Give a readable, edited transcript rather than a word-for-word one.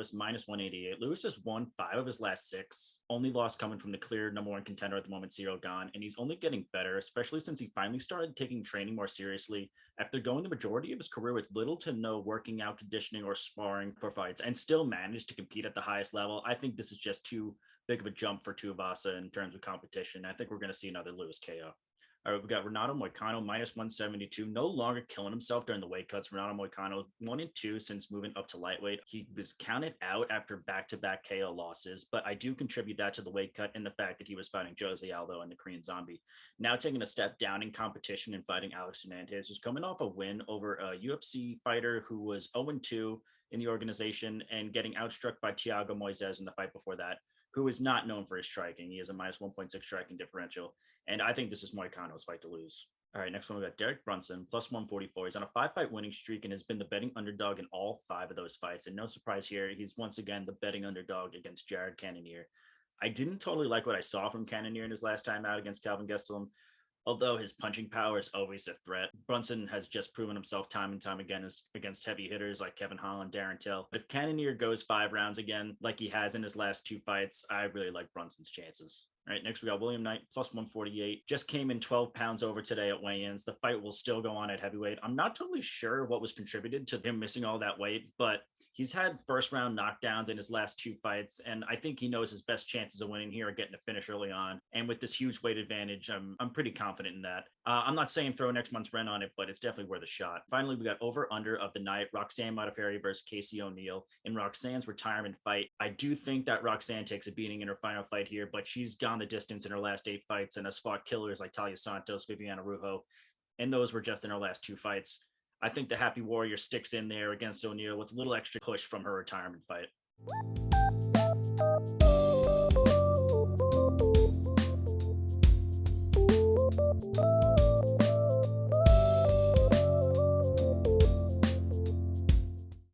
Lewis, minus 188. Lewis has won 5 of his last 6, only loss coming from the clear number one contender at the moment, Cyril Gane, and he's only getting better, especially since he finally started taking training more seriously after going the majority of his career with little to no working out, conditioning, or sparring for fights, and still managed to compete at the highest level. I think this is just too big of a jump for Tuivasa in terms of competition. I think we're going to see another Lewis KO. All right, we got Renato Moicano minus 172, no longer killing himself during the weight cuts. Renato Moicano 1-2 since moving up to lightweight. He was counted out after back-to-back KO losses, but I do contribute that to the weight cut and the fact that he was fighting Jose Aldo and the Korean Zombie. Now taking a step down in competition and fighting Alex Hernandez, who's coming off a win over a UFC fighter who was 0-2 in the organization and getting outstruck by Thiago Moises in the fight before that, who is not known for his striking. He has a minus 1.6 striking differential. And I think this is Moicano's fight to lose. All right, next one we got Derek Brunson, plus 144. He's on a 5-fight winning streak and has been the betting underdog in all 5 of those fights. And no surprise here, he's once again the betting underdog against Jared Cannonier. I didn't totally like what I saw from Cannonier in his last time out against Calvin Gastelum. Although his punching power is always a threat, Brunson has just proven himself time and time again against heavy hitters like Kevin Holland, Darren Till. If Cannonier goes 5 rounds again, like he has in his last 2 fights, I really like Brunson's chances. All right, next we got William Knight, plus 148. Just came in 12 pounds over today at weigh-ins. The fight will still go on at heavyweight. I'm not totally sure what was contributed to him missing all that weight, but he's had first round knockdowns in his last 2 fights, and I think he knows his best chances of winning here are getting a finish early on. And with this huge weight advantage, I'm pretty confident in that. I'm not saying throw next month's rent on it, but it's definitely worth a shot. Finally, we got over under of the night, Roxanne Modaferri versus Casey O'Neill in Roxanne's retirement fight. I do think that Roxanne takes a beating in her final fight here, but she's gone the distance in her last 8 fights and has fought killers like Talia Santos, Viviana Rujo, and those were just in her last 2 fights. I think the Happy Warrior sticks in there against O'Neill with a little extra push from her retirement fight.